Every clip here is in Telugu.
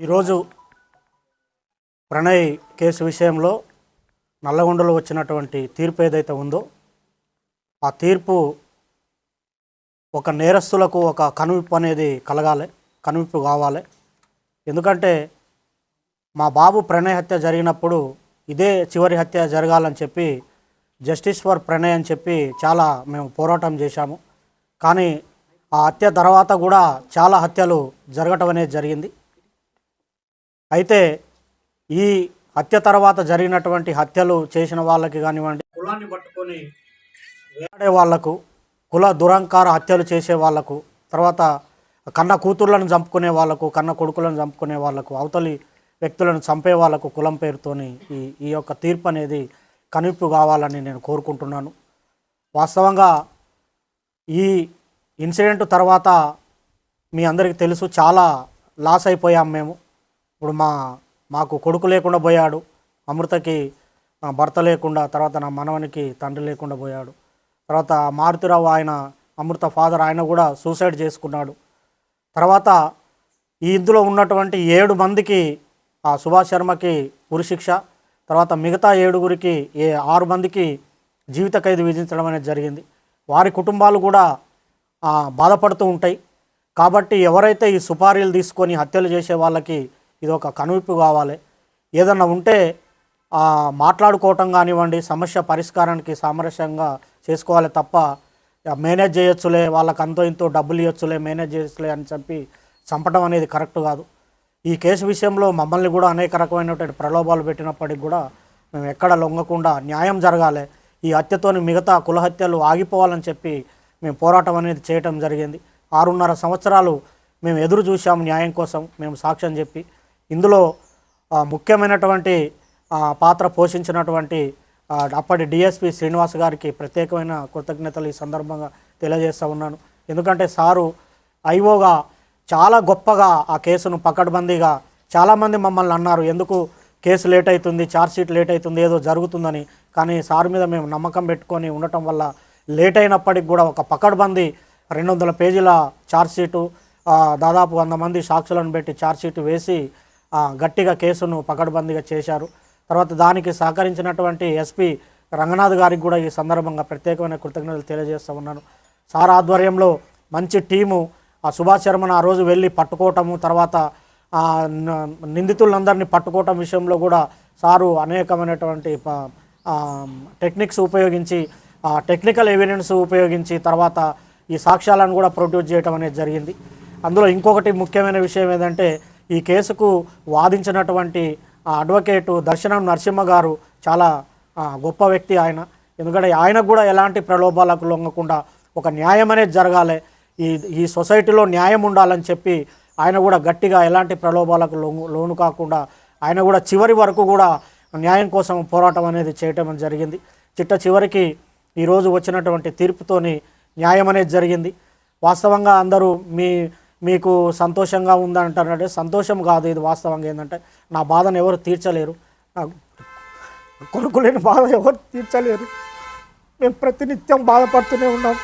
ఈరోజు ప్రణయ్ కేసు విషయంలో నల్లగొండలో వచ్చినటువంటి తీర్పు ఏదైతే ఉందో ఆ తీర్పు ఒక నేరస్తులకు ఒక కనువిప్పు అనేది కలగాలి, కనువిప్పు కావాలి. ఎందుకంటే మా బాబు ప్రణయ్ హత్య జరిగినప్పుడు ఇదే చివరి హత్య జరగాలని చెప్పి జస్టిస్ ఫర్ ప్రణయ్ అని చెప్పి చాలా మేము పోరాటం చేశాము. కానీ ఆ హత్య తర్వాత కూడా చాలా హత్యలు జరగటం అనేది జరిగింది. అయితే ఈ హత్య తర్వాత జరిగినటువంటి హత్యలు చేసిన వాళ్ళకి కానివ్వండి, కులాన్ని పట్టుకొని వేలాడే వాళ్లకు, కుల దురంకార హత్యలు చేసే వాళ్లకు, తర్వాత కన్న కూతుర్లను చంపుకునే వాళ్లకు, కన్న కొడుకులను చంపుకునే వాళ్లకు, అవతలి వ్యక్తులను చంపే వాళ్లకు కులం పేరుతోని ఈ యొక్క తీర్పు అనేది కనువిప్పు కావాలని నేను కోరుకుంటున్నాను. వాస్తవంగా ఈ ఇన్సిడెంట్ తర్వాత మీ అందరికీ తెలుసు, చాలా లాస్ అయిపోయాం మేము. ఇప్పుడు మాకు కొడుకు లేకుండా పోయాడు, అమృతకి భర్త లేకుండా, తర్వాత నా మనవనికి తండ్రి లేకుండా పోయాడు. తర్వాత మారుతిరావు ఆయన అమృత ఫాదర్ ఆయన కూడా సూసైడ్ చేసుకున్నాడు. తర్వాత ఈ ఇందులో ఉన్నటువంటి 7 మందికి సుభాష్ శర్మకి ఉరిశిక్ష, తర్వాత మిగతా 7గురికి 6 మందికి జీవిత ఖైదు విధించడం అనేది జరిగింది. వారి కుటుంబాలు కూడా బాధపడుతూ ఉంటాయి. కాబట్టి ఎవరైతే ఈ సుపారీలు తీసుకొని హత్యలు చేసే వాళ్ళకి ఇది ఒక కనువిప్పు కావాలి. ఏదన్నా ఉంటే మాట్లాడుకోవటం కానివ్వండి, సమస్య పరిష్కారానికి సామరస్యంగా చేసుకోవాలి తప్ప మేనేజ్ చేయొచ్చులే, వాళ్ళకి అంతో ఇంతో డబ్బులు ఇవ్వచ్చులే, మేనేజ్ చేయొచ్చులే అని చెప్పి చంపడం అనేది కరెక్ట్ కాదు. ఈ కేసు విషయంలో మమ్మల్ని కూడా అనేక రకమైనటువంటి ప్రలోభాలు పెట్టినప్పటికి కూడా మేము ఎక్కడ లొంగకుండా న్యాయం జరగాలి, ఈ హత్యతోని మిగతా కుల హత్యలు ఆగిపోవాలని చెప్పి మేము పోరాటం అనేది చేయటం జరిగింది. 6.5 సంవత్సరాలు మేము ఎదురు చూసాము న్యాయం కోసం, మేము సాక్ష్యం చెప్పి. ఇందులో ముఖ్యమైనటువంటి పాత్ర పోషించినటువంటి అప్పటి డిఎస్పి శ్రీనివాస్ గారికి ప్రత్యేకమైన కృతజ్ఞతలు ఈ సందర్భంగా తెలియజేస్తూ ఉన్నాను. ఎందుకంటే సారు ఐఓగా చాలా గొప్పగా ఆ కేసును పకడ్బందీగా, చాలామంది మమ్మల్ని అన్నారు ఎందుకు కేసు లేట్ అవుతుంది, ఛార్జ్షీట్ లేట్ అవుతుంది, ఏదో జరుగుతుందని. కానీ సార్ మీద మేము నమ్మకం పెట్టుకొని ఉండటం వల్ల లేట్ అయినప్పటికి కూడా ఒక పకడ్బందీ 200 పేజీల ఛార్జ్షీటు, దాదాపు 100 మంది సాక్షులను పెట్టి ఛార్జ్షీట్ వేసి గట్టిగా కేసును పకడ్బందీగా చేశారు. తర్వాత దానికి సహకరించినటువంటి ఎస్పీ రంగనాథ్ గారికి కూడా ఈ సందర్భంగా ప్రత్యేకమైన కృతజ్ఞతలు తెలియజేస్తూ ఉన్నాను. సార్ ఆధ్వర్యంలో మంచి టీము సుభాష్ శర్మను ఆ రోజు వెళ్ళి పట్టుకోవటము, తర్వాత నిందితులందరినీ పట్టుకోవటం విషయంలో కూడా సారు అనేకమైనటువంటి టెక్నిక్స్ ఉపయోగించి, టెక్నికల్ ఎవిడెన్స్ ఉపయోగించి తర్వాత ఈ సాక్ష్యాలను కూడా ప్రొడ్యూస్ చేయడం అనేది జరిగింది. అందులో ఇంకొకటి ముఖ్యమైన విషయం ఏంటంటే ఈ కేసుకు వాదించినటువంటి అడ్వకేటు దర్శనం నరసింహ గారు చాలా గొప్ప వ్యక్తి ఆయన. ఎందుకంటే ఆయనకు కూడా ఎలాంటి ప్రలోభాలకు లొంగకుండా ఒక న్యాయం అనేది జరగాలి, ఈ సొసైటీలో న్యాయం ఉండాలని చెప్పి ఆయన కూడా గట్టిగా ఎలాంటి ప్రలోభాలకు లోను కాకుండా ఆయన కూడా చివరి వరకు కూడా న్యాయం కోసం పోరాటం అనేది చేయటం జరిగింది. చివరికి ఈరోజు వచ్చినటువంటి తీర్పుతోని న్యాయం అనేది జరిగింది. వాస్తవంగా అందరూ మీకు సంతోషంగా ఉందంటారంటే సంతోషం కాదు, ఇది వాస్తవంగా ఏంటంటే నా బాధను ఎవరు తీర్చలేరు, కొడుకు లేని బాధ ఎవరు తీర్చలేరు. మేము ప్రతినిత్యం బాధపడుతూనే ఉన్నాం.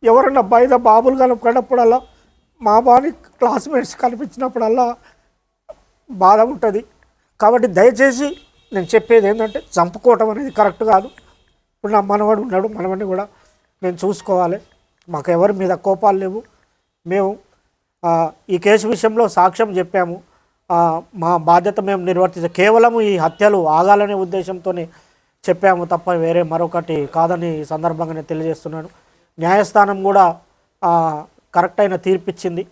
ఎవరన్నా బయట బాబులు కనపడినప్పుడల్లా, మా బాని క్లాస్మేట్స్ కనిపించినప్పుడల్లా బాధ ఉంటుంది. కాబట్టి దయచేసి నేను చెప్పేది ఏంటంటే చంపుకోవటం అనేది కరెక్ట్ కాదు. ఇప్పుడు నా మనవడు ఉన్నాడు, మనవడిని కూడా నేను చూసుకోవాలి. మాకు ఎవరి మీద కోపాలు లేవు. మేము ఈ కేసు విషయంలో సాక్ష్యం చెప్పాము, మా బాధ్యత మేము నిర్వర్తించాం. కేవలం ఈ హత్యలు ఆగాలనే ఉద్దేశంతోనే చెప్పాము తప్ప వేరే మరొకటి కాదని ఈ సందర్భంగా నేను తెలియజేస్తున్నాను. న్యాయస్థానం కూడా కరెక్ట్ అయిన తీర్పిచ్చింది.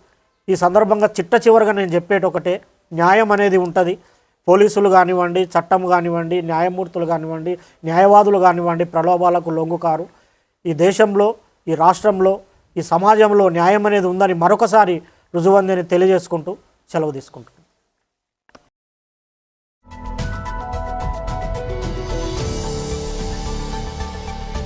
ఈ సందర్భంగా చివరిగా నేను చెప్పేటి ఒకటే, న్యాయం అనేది ఉంటుంది. పోలీసులు కానివ్వండి, చట్టం కానివ్వండి, న్యాయమూర్తులు కానివ్వండి, న్యాయవాదులు కానివ్వండి ప్రలోభాలకు లొంగుకారు. ఈ దేశంలో, ఈ రాష్ట్రంలో, ఈ సమాజంలో న్యాయం అనేది ఉందని మరొకసారి రుజువందని తెలియజేసుకుంటూ సెలవు తీసుకుంటాం.